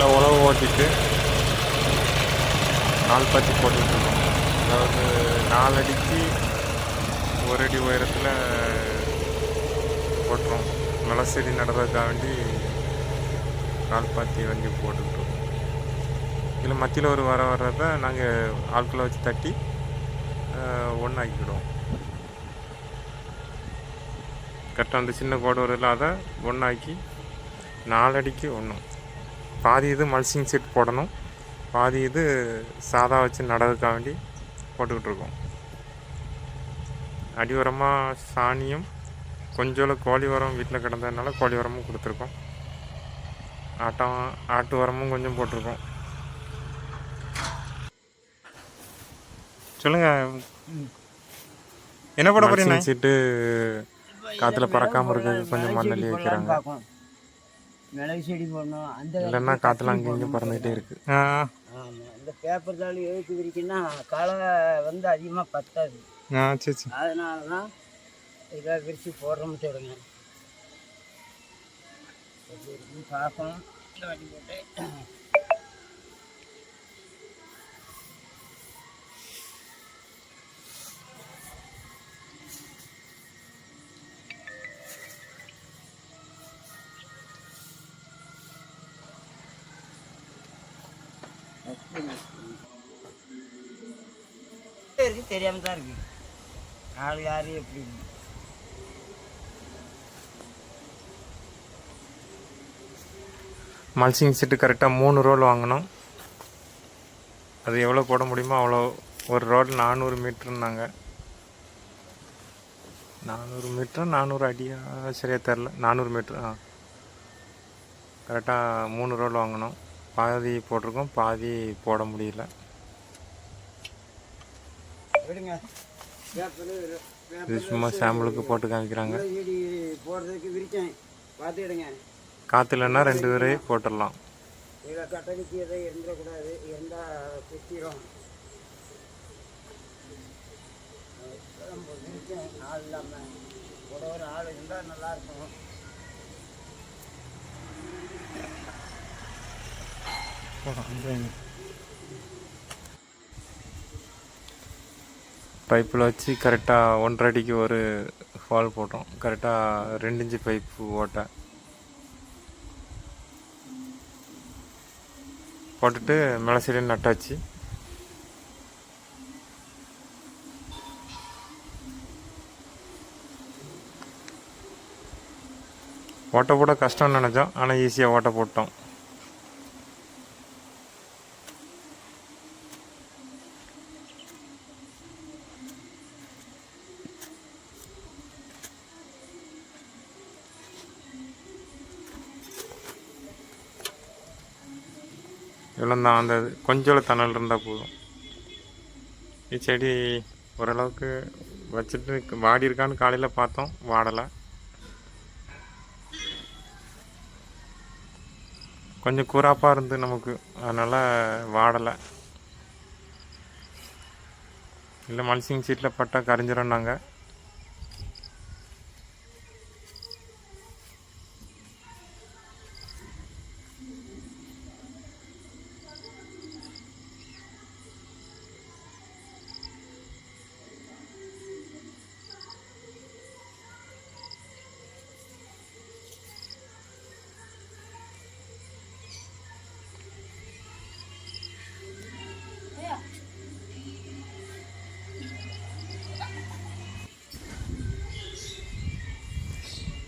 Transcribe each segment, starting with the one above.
நல்லா உழவு ஓட்டிட்டு நாள் பாத்தி போட்டுட்ருக்கோம். அதாவது 4 அடிக்கு 1 அடி உயரத்தில் போட்டுரும். மலை செடி நடுறதுக்காக வேண்டி நாள் பாத்தி வண்டி போட்டுக்கிட்டோம். இதில் மத்தியில் ஒரு வர்றதை நாங்கள் ஆட்களை வச்சு தட்டி ஒன்றாக்கிக்கிடுவோம். கரெக்டாக அந்த சின்ன கோடு ஒரு இல்லாத ஒன்றாக்கி 4 அடிக்கு ஒன்றும் பாதி இது மல்சிங் செட் போடணும், பாதி இது சாதா வச்சு நடவுக்காக வேண்டி போட்டுக்கிட்டு இருக்கோம். அடி உரமாக சாணியும் கொஞ்சோல கோழி உரம் வீட்டில் கிடந்ததுனால கோழி உரமும் கொடுத்துருக்கோம். ஆட்டு உரமும் கொஞ்சம் போட்டிருக்கோம். சொல்லுங்கள், என்ன போட போறீங்க? சீட்டு காற்றுல பறக்காமல் இருக்கிறதுக்கு கொஞ்சம் மண்ணள்ளி வைக்கிறாங்க. மிளகு செடி போடணும். அந்த இல்லைன்னா காற்றுல அங்கே இங்கே பறந்துகிட்டே இருக்கு. இந்த பேப்பர் தாள் எழுத்து விரிக்குன்னா களை வந்து அதிகமாக பத்தாது. சரி, அதனால தான் இதை விரித்து போடுறோம்னு சொல்லுங்க. பார்க்கணும் வண்டி போட்டு இருக்கு, தெரியாம தான் இருக்கு. ஆள் யாரு எப்படி மல்சிங் செட்டு கரெக்டாக 3 ரோல் வாங்கினோம். அது எவ்வளோ போட முடியுமோ அவ்வளோ. ஒரு ரோல் 400 மீட்டருன்னாங்க. 400 மீட்டர் 400 அடியா சரியாக தெரில. 400 மீட்ரு. கரெக்டாக 3 ரோல் வாங்கினோம். பாதி போட்டிருக்கோம், பாதி போட முடியல. இது சும்மா சாம்பிளுக்கு போட்டு காமிக்கிறாங்க. காற்று இல்லைன்னா 2 பேரே போட்டுடலாம். கட்டடிக்கு எதை இருந்துடக்கூடாது, இருந்தால் குத்திடும். ஆள் இல்லாமல் ஒரு ஆள் இருந்தால் நல்லாயிருக்கும். பைப்பில் வச்சு கரெக்டாக 1.5 அடிக்கு ஒரு ஃபால் போட்டோம். கரெக்டாக 2 இன்ச்சு பைப்பு ஓட்டை போட்டுட்டு மிளகு செடி நட்டாச்சு. ஓட்டை போட கஷ்டம்னு நினச்சோம், ஆனால் ஈஸியாக ஓட்டை போட்டோம். இவ்வளோ தான். அந்த கொஞ்சம் தணல் இருந்தால் போதும். செடி ஓரளவுக்கு வச்சுட்டு வாடி இருக்கான்னு காலையில் பார்த்தோம், வாடலை. கொஞ்சம் கூராப்பாக இருந்து நமக்கு, அதனால் வாடலை. இல்லை மல்சிங் சீட்டில் பட்டால் கரைஞ்சிரோம்னாங்க.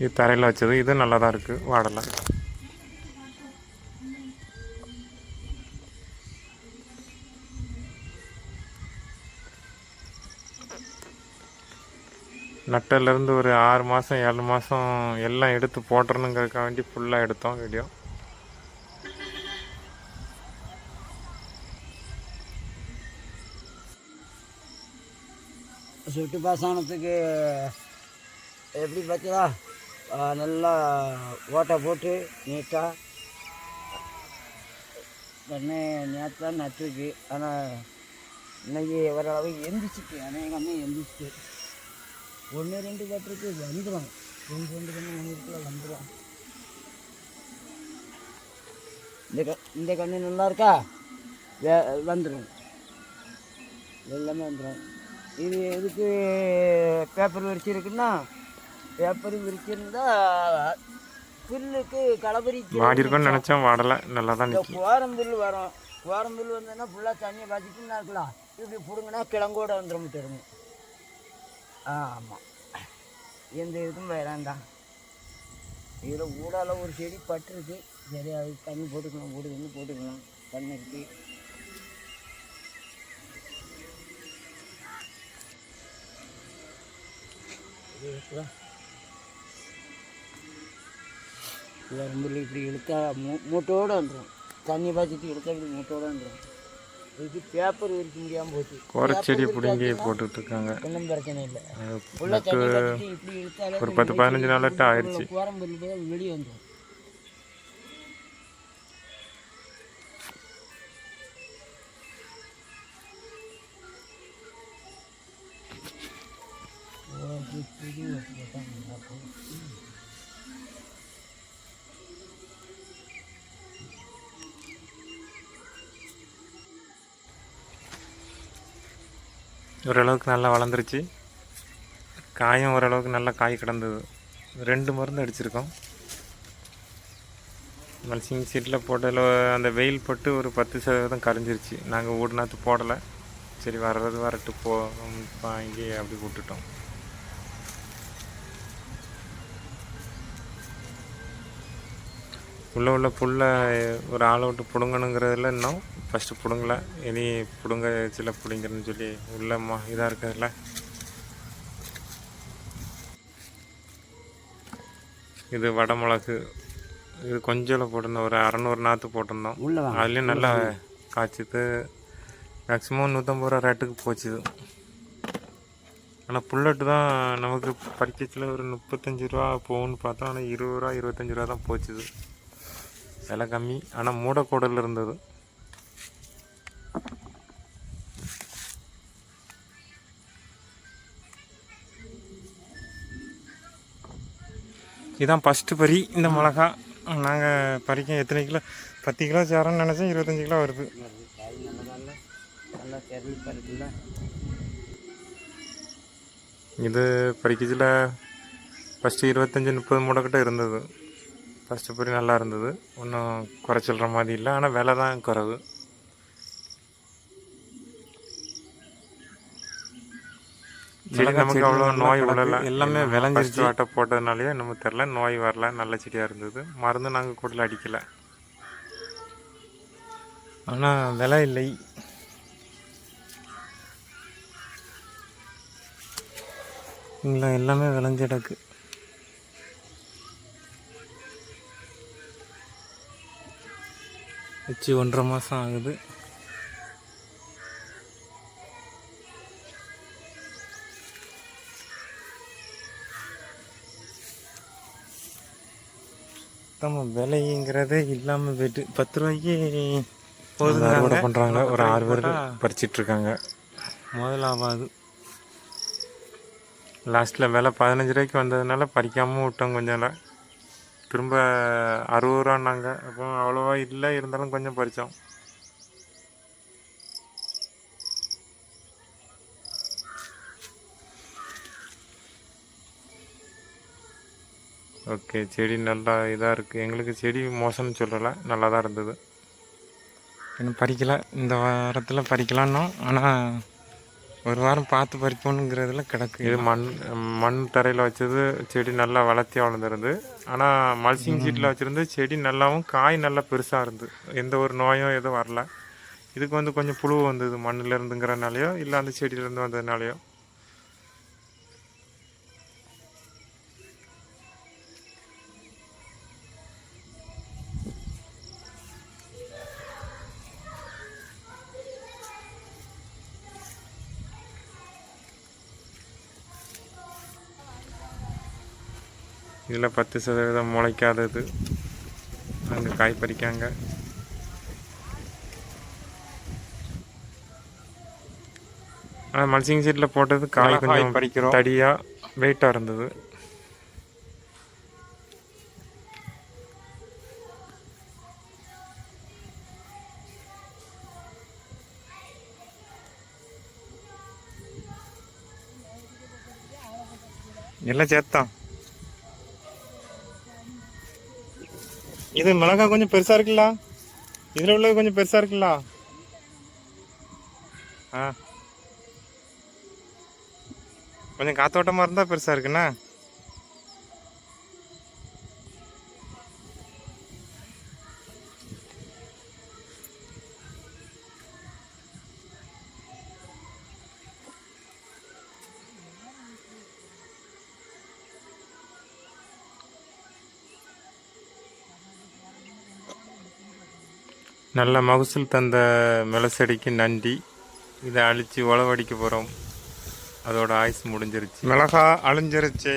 இது தரையில் வச்சது, இது நல்லா தான் இருக்குது, வாடலை. நட்டிலேருந்து ஒரு 6 மாதம் 7 மாதம் எல்லாம் எடுத்து போட்டுறணுங்கிறதுக்காக வேண்டி ஃபுல்லாக எடுத்தோம் வீடியோ. சொட்டு பாசனத்துக்கு எப்படி பார்த்தா நல்லா ஓட்டை போட்டு நீட்டாக பண்ணி நேற்று தான் நட்டுருக்கு. ஆனால் இன்றைக்கி ஓரளவு எந்திரிச்சிட்டு அநேகமாக எந்திரிச்சிட்டு 1-2 கட்டுருக்கு வந்துடும். 2 கண்ணு 3 வந்துடும். இந்த கன்று நல்லா இருக்கா வந்துடும், எல்லாமே வந்துடும். இது எதுக்கு பேப்பர் விரிச்சிருக்குன்னா, பேப்பர் விரிச்சிருந்தா புல்லுக்கு களபரி வாடி இருக்குன்னு நினச்சோம், வாடலை, நல்லா தான் நிற்கும். கோரம்புல் வரும், கோரம்புல் வந்தோன்னா ஃபுல்லாக தண்ணியை பார்த்துட்டுன்னா இருக்கலாம். இப்படி பிடுங்கினா கிழங்கோடு வந்துடும் தெரியுங்க. ஆமாம், எந்த இதுக்கும் வேறாந்தான். இதில் ஊடால ஒரு செடி பட்டுருக்கு, சரி அது தண்ணி போட்டுக்கலாம், போட்டுக்கலாம், தண்ணி இருக்குது. ரொம்ப இப்படி இழுத்தா மூட்டோடு வந்துடும், தண்ணி பாய்ச்சிட்டு இழுத்தா இப்படி மூட்டோடு வந்துடும். இதுக்கு பேப்பர் விரிக்க முடியாமல் போச்சு, குறைச்செடி பிடிங்கி போட்டுட்டு இருக்காங்க. ஒன்றும் பிரச்சனை இல்லை. ஃபுல்லாக தண்ணி பாய்ச்சிட்டு இப்படி இழுத்தாலே ஒரு 10-15 நாளாட்டம் ஆயிடுச்சு. கோரம்புல் வெளியே வந்துடும். ஓரளவுக்கு நல்லா வளர்ந்துருச்சு, காயும் ஓரளவுக்கு நல்லா காய் கிடந்தது. 2 மருந்து அடிச்சிருக்கோம். மல்சிங் சீட்டில் போட்டதில் அந்த வெயில் பட்டு ஒரு 10% கரைஞ்சிருச்சு. நாங்கள் ஊடுநாற்று போடலை, சரி வர்றது வரட்டு வாங்கி அப்படி விட்டுட்டோம். உள்ள புல்லை ஒரு ஆளை விட்டு பிடுங்கணுங்கிறதுல இன்னும் ஃபஸ்ட்டு பிடுங்கலை, இனி பிடுங்க சில பிடிங்கிறன்னு சொல்லி உள்ள இதாக இருக்கிறதுல. இது வடை மிளகு, இது கொஞ்சம் போட்டிருந்தோம், ஒரு 600 நாற்று போட்டிருந்தோம். அதுலேயும் நல்லா காய்ச்சிது. மேக்ஸிமம் 150 ரூபா ரேட்டுக்கு போச்சுது. ஆனால் புல்லட்டு தான் நமக்கு பறிக்கச்சில் ஒரு 35 ரூபா போகும்னு பார்த்தோம். ஆனால் 20 ரூபா 25 ரூபா தான் போச்சுது, விலை கம்மி. ஆனால் மூடக்கூடல் இருந்தது. இதுதான் ஃபஸ்ட்டு பறி இந்த மிளகா. நாங்கள் பறிக்க எத்தனை கிலோ, 10 கிலோ சேரன்னு நினச்சேன், 25 கிலோ வருது. இது பறிக்கச்சில் ஃபஸ்ட்டு 25-30 மூடைக்கிட்ட இருந்தது. ஃபஸ்ட்டு பறி நல்லா இருந்தது, ஒன்றும் குறை சொல்கிற மாதிரி இல்லை. ஆனால் விலை தான் குறைவு. செடி நமக்கு அவ்வளோ நோய் விடலை, எல்லாமே விளைஞ்சிருச்சு. வாட்டை போட்டதுனாலேயே நம்ம தெரில, நோய் வரல, நல்ல செடியாக இருந்தது. மருந்து நாங்கள் கூடல அடிக்கலை. ஆனால் விலை இல்லை. இல்லை, எல்லாமே விளைஞ்சிடக்கு. வச்சு 1.5 மாதம் ஆகுது. நம்ம விலைங்கிறதே இல்லாமல் போய்ட்டு 10 ரூபாய்க்கு போதுங்க பண்ணுறாங்க. ஒரு 6 பேர் பறிச்சிட்ருக்காங்க, முதல்ல ஆகாது. லாஸ்ட்டில் விலை 15 ரூபாய்க்கு வந்ததுனால பறிக்காமல் விட்டோம். கொஞ்சம் திரும்ப 60 ரூபான்னாங்க. அப்போ அவ்வளோவா இல்லை, இருந்தாலும் கொஞ்சம் பறித்தோம். ஓகே, செடி நல்லா இதாக இருக்குது. எங்களுக்கு செடி மோசம்னு சொல்லலை, நல்லா தான் இருந்தது. இன்னும் பறிக்கலை, இந்த வாரத்தில் பறிக்கலான்னோம். ஆனால் ஒரு வாரம் பார்த்து பறிப்போனுங்கிறதுல கிடக்கு. இது மண் தரையில் வச்சது செடி நல்லா வளர்த்தி வளர்ந்துருந்து. ஆனால் மல்சிங் சீட்டில் வச்சுருந்து செடி நல்லாவும் காய் நல்லா பெருசாக இருந்து, எந்த ஒரு நோயும் எதுவும் வரல. இதுக்கு கொஞ்சம் புழு வந்தது, மண்ணில் இருந்துங்கிறனாலையோ இல்லை அந்த செடியிலேருந்து வந்ததுனாலையோ. இதில் 10% முளைக்காதது, அங்கே காய் பறிக்காங்க. ஆனால் மல்சிங் சீட்டில் போட்டது காய் கொஞ்சம் பறிக்கிறோம், தடியாக வெயிட்டாக இருந்தது. எல்லாம் சேர்த்தான். இது மிளகா கொஞ்சம் பெருசா இருக்குல்ல, இதுல உள்ளது கொஞ்சம் பெருசா இருக்குல்ல. ஆ, கொஞ்சம் காத்தோட்டமா இருந்தா பெருசா இருக்குண்ணா. நல்ல மகசூல் தந்த மிளசெடிக்கு நன்றி. இதை அழித்து உழவடிக்க போகிறோம். அதோட ஆயுஸ் முடிஞ்சிருச்சு. மிளகா அழிஞ்சிருச்சு,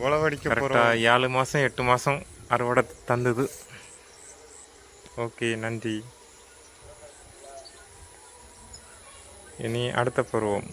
உழவடிக்க போகிறோம். 7 மாதம் 8 மாதம் அறுவடை தந்தது. ஓகே, நன்றி. இனி அடுத்த பருவம்.